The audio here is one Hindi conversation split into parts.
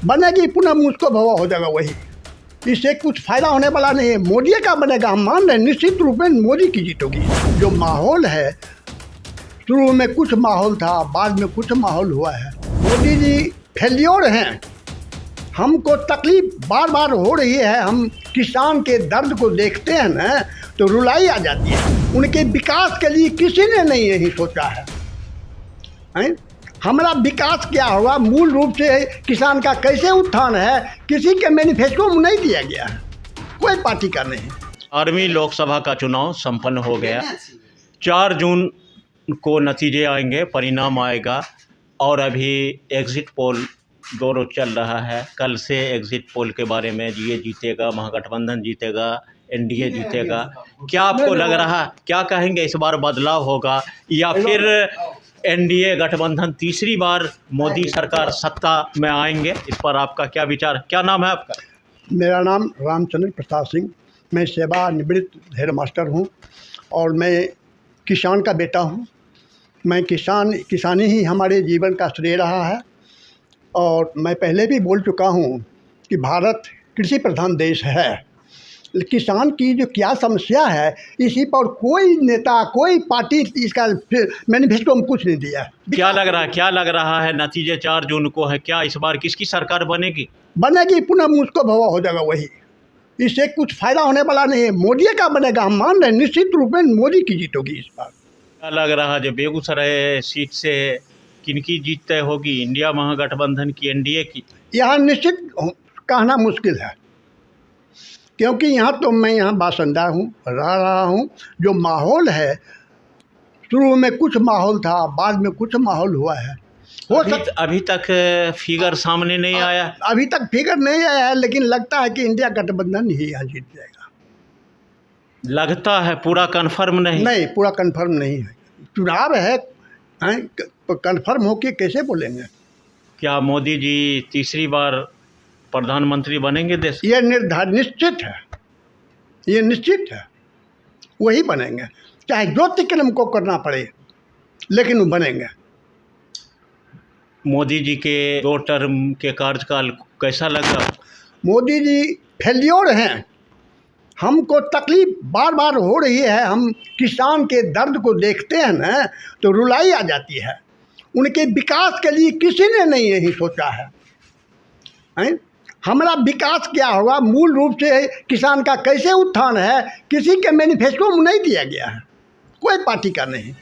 बनेगी पुनः मुझको भवा हो जाएगा वही। इससे कुछ फ़ायदा होने वाला नहीं है। मोदी का बनेगा, हम मान रहे हैं निश्चित रूप में मोदी की जीत होगी। जो माहौल है, शुरू में कुछ माहौल था, बाद में कुछ माहौल हुआ है। मोदी जी फेल्योर हैं। हमको तकलीफ बार बार हो रही है। हम किसान के दर्द को देखते हैं ना तो रुलाई आ जाती है। उनके विकास के लिए किसी ने नहीं यही सोचा है। हमारा विकास क्या होगा, मूल रूप से किसान का कैसे उत्थान है, किसी के मैनिफेस्टो में नहीं दिया गया है, कोई पार्टी का नहीं। 12वीं लोकसभा का चुनाव संपन्न हो गया। 4 जून को नतीजे आएंगे, परिणाम आएगा और अभी एग्ज़िट पोल दौर चल रहा है। कल से एग्ज़िट पोल के बारे में ये जीतेगा, महागठबंधन जीतेगा, एनडीए जीतेगा, क्या आपको लग रहा, क्या कहेंगे इस बार बदलाव होगा या फिर एनडीए गठबंधन तीसरी बार मोदी सरकार सत्ता में आएंगे? इस पर आपका क्या विचार? क्या नाम है आपका? मेरा नाम रामचंद्र प्रसाद सिंह, मैं सेवानिवृत्त हेड मास्टर हूँ और मैं किसान का बेटा हूँ। मैं किसानी ही हमारे जीवन का श्रेय रहा है और मैं पहले भी बोल चुका हूँ कि भारत कृषि प्रधान देश है। किसान की जो क्या समस्या है, इसी पर कोई नेता, कोई पार्टी इसका मैनिफेस्टो में कुछ नहीं दिया। क्या लग रहा है नतीजे 4 जून को है? क्या इस बार किसकी सरकार बनेगी? पुनः मुझको भवा हो जाएगा वही। इससे कुछ फ़ायदा होने वाला नहीं है। मोदी का बनेगा, हम मान रहे हैं निश्चित रूप में मोदी की जीत होगी इस बार। क्या लग रहा है जो बेगूसराय सीट से किनकी जीत तय होगी, इंडिया महागठबंधन की, एनडीए की? यहाँ निश्चित कहना मुश्किल है, क्योंकि यहाँ तो मैं यहाँ बासिंदा हूँ, रह रहा हूँ। जो माहौल है, शुरू में कुछ माहौल था, बाद में कुछ माहौल हुआ है। अभी तक फिगर सामने नहीं आया? अभी तक फिगर नहीं आया है, लेकिन लगता है कि इंडिया गठबंधन ही यहाँ जीत जाएगा। लगता है, पूरा कंफर्म नहीं? नहीं, पूरा कंफर्म नहीं है। चुनाव है, कंफर्म होके कैसे बोलेंगे? क्या मोदी जी तीसरी बार प्रधानमंत्री बनेंगे देश? ये निश्चित है, ये निश्चित है, वही बनेंगे, चाहे जो तिकलम को करना पड़े, लेकिन वो बनेंगे। मोदी जी के 2 टर्म के कार्यकाल कैसा लगा? मोदी जी फेल्योर हैं। हमको तकलीफ बार बार हो रही है। हम किसान के दर्द को देखते हैं ना तो रुलाई आ जाती है। उनके विकास के लिए किसी ने नहीं यही सोचा है। हमारा विकास क्या होगा, मूल रूप से किसान का कैसे उत्थान है, किसी के मैनिफेस्टो में नहीं दिया गया है, कोई पार्टी का नहीं।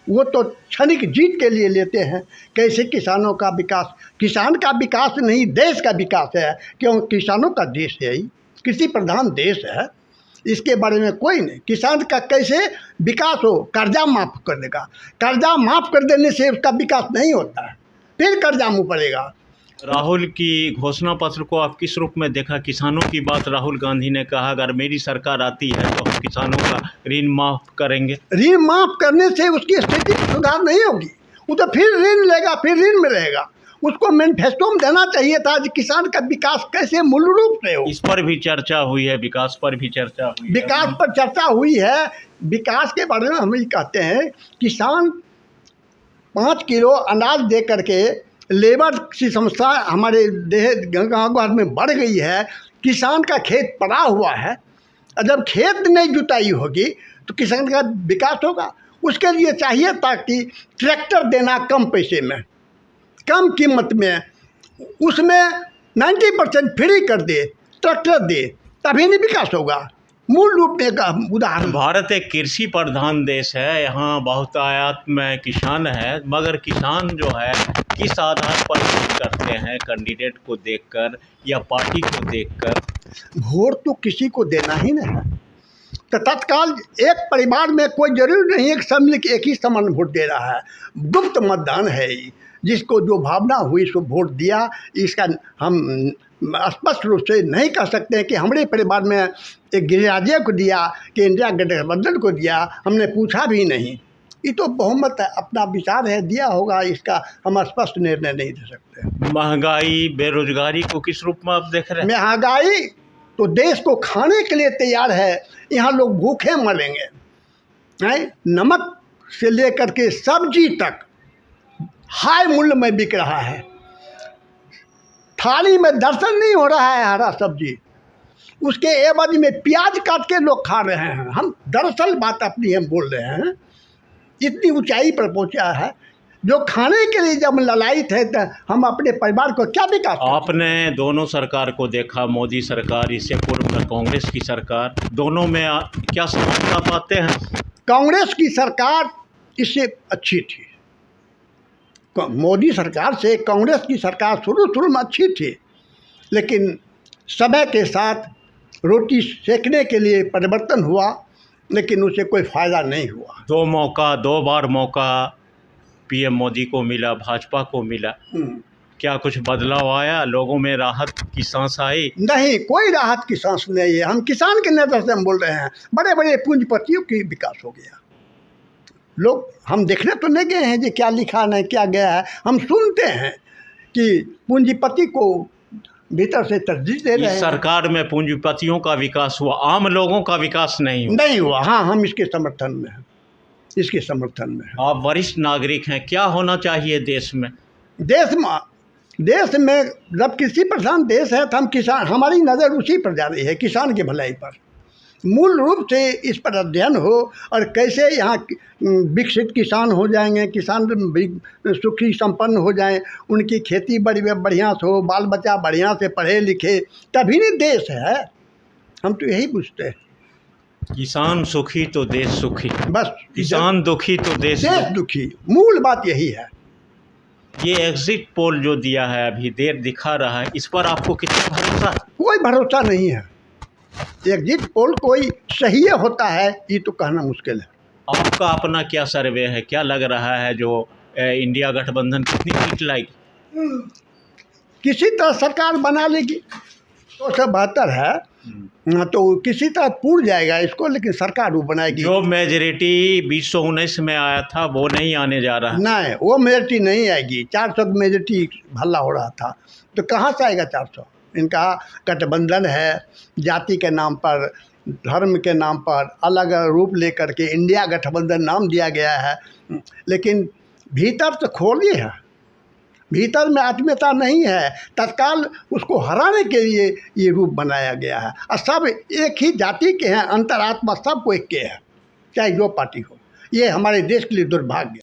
वो तो क्षणिक जीत के लिए लेते हैं। कैसे किसानों का विकास? किसान का विकास नहीं, देश का विकास है, क्यों? किसानों का देश है ही, कृषि प्रधान देश है। इसके बारे में कोई नहीं। किसान का कैसे विकास हो? कर्जा माफ़ कर देगा। कर्जा माफ़ कर देने से उसका विकास नहीं होता है, फिर कर्जा मुँह पड़ेगा। राहुल की घोषणा पत्र को आप किस रूप में देखा? किसानों की बात राहुल गांधी ने कहा, अगर मेरी सरकार आती है तो हम किसानों का ऋण माफ़ करेंगे। ऋण माफ़ करने से उसकी स्थिति सुधार नहीं होगी। वो तो फिर ऋण लेगा, फिर ऋण में रहेगा। उसको मैनिफेस्टो में देना चाहिए था कि किसान का विकास कैसे मूल रूप से हो। इस पर भी चर्चा हुई है, विकास पर भी चर्चा हुई है। विकास पर चर्चा हुई है। विकास के बारे में हम ये कहते हैं, किसान 5 किलो अनाज दे करके लेबर की समस्या हमारे गाँव घर में बढ़ गई है। किसान का खेत पड़ा हुआ है, जब खेत नहीं जुताई होगी तो किसान का विकास होगा। उसके लिए चाहिए था कि ट्रैक्टर देना कम पैसे में, कम कीमत में, उसमें 90% फ्री कर दे, ट्रैक्टर दे, तभी नहीं विकास होगा। मूल रूप में एक उदाहरण, भारत एक कृषि प्रधान देश है, यहाँ बहुत आयात में किसान है, मगर किसान जो है किस आधार पर वोट करते हैं? कैंडिडेट को देखकर या पार्टी को देखकर? वोट तो किसी को देना ही नहीं है। तो तत्काल एक परिवार में कोई जरूरी नहीं है कि सब मिलकर एक ही समान वोट दे रहा है। गुप्त मतदान है, जिसको जो भावना हुई सो वोट दिया। इसका हम स्पष्ट रूप से नहीं कह सकते हैं कि हमारे परिवार में एक गृहराज्य को दिया कि इंडिया गठबंधन को दिया, हमने पूछा भी नहीं। ये तो बहुमत है, अपना विचार है, दिया होगा। इसका हम स्पष्ट निर्णय नहीं दे सकते। महंगाई, बेरोजगारी को किस रूप में आप देख रहे हैं? महंगाई तो देश को खाने के लिए तैयार है। यहाँ लोग भूखे मरेंगे। नमक से लेकर के सब्जी तक हाई मूल्य में बिक रहा है। थाली में दर्शन नहीं हो रहा है हरा सब्जी, उसके एवज में प्याज काट के लोग खा रहे हैं। हम दरअसल बात अपनी हम बोल रहे हैं, इतनी ऊंचाई पर पहुंचा है। जो खाने के लिए जब ललायित है तो हम अपने परिवार को क्या विकास करें? आपने दोनों सरकार को देखा, मोदी सरकार, इससे पूर्व में कांग्रेस की सरकार, दोनों में क्या समानता पाते हैं? कांग्रेस की सरकार इससे अच्छी थी। मोदी सरकार से कांग्रेस की सरकार शुरू में अच्छी थी, लेकिन समय के साथ रोटी सेकने के लिए परिवर्तन हुआ, लेकिन उसे कोई फ़ायदा नहीं हुआ। 2 बार मौका पीएम मोदी को मिला, भाजपा को मिला, क्या कुछ बदलाव आया? लोगों में राहत की सांस आई? नहीं, कोई राहत की सांस नहीं है। हम किसान के नज़र से हम बोल रहे हैं, बड़े बड़े पूंजीपतियों की विकास हो गया। लोग हम देखने तो नहीं गए हैं कि क्या लिखा नहीं क्या गया है, हम सुनते हैं कि पूंजीपति को भीतर से तरजीह दे रहे हैं। इस सरकार में पूंजीपतियों का विकास हुआ, आम लोगों का विकास नहीं हुआ। नहीं हुआ। हाँ, हम इसके समर्थन में हैं, इसके समर्थन में हैं। आप वरिष्ठ नागरिक हैं, क्या होना चाहिए देश में? देश में जब कृषि प्रधान देश है तो हम किसान, हमारी नज़र उसी पर जा रही है, किसान की भलाई पर। मूल रूप से इस पर अध्ययन हो और कैसे यहाँ विकसित किसान हो जाएंगे, किसान सुखी संपन्न हो जाएं, उनकी खेती बढ़िया से हो, बाल बच्चा बढ़िया से पढ़े लिखे, तभी नहीं देश है। हम तो यही पूछते हैं। किसान सुखी तो देश सुखी, बस किसान दुखी तो देश दुखी। मूल बात यही है। ये एग्जिट पोल जो दिया है अभी देर दिखा रहा है, इस पर आपको कितना भरोसा? कोई भरोसा नहीं है। एग्जिट पोल कोई सही होता है ये तो कहना मुश्किल है। आपका अपना क्या सर्वे है, क्या लग रहा है जो इंडिया गठबंधन कितनी सीट लाएगी? किसी तरह सरकार बना लेगी तो सब बेहतर है, तो किसी तरह पूर जाएगा इसको, लेकिन सरकार वो बनाएगी। जो मेजॉरिटी 2019 में आया था वो नहीं आने जा रहा। नहीं, वो मेजॉरिटी नहीं आएगी। 400 मेजॉरिटी हल्ला हो रहा था, तो कहाँ से आएगा 400? इनका गठबंधन है, जाति के नाम पर, धर्म के नाम पर अलग रूप लेकर के इंडिया गठबंधन नाम दिया गया है, लेकिन भीतर तो खोली है, भीतर में आत्मीयता नहीं है। तत्काल उसको हराने के लिए ये रूप बनाया गया है, और सब एक ही जाति के हैं, अंतरात्मा सबको एक के है, चाहे जो पार्टी हो। ये हमारे देश के लिए दुर्भाग्य।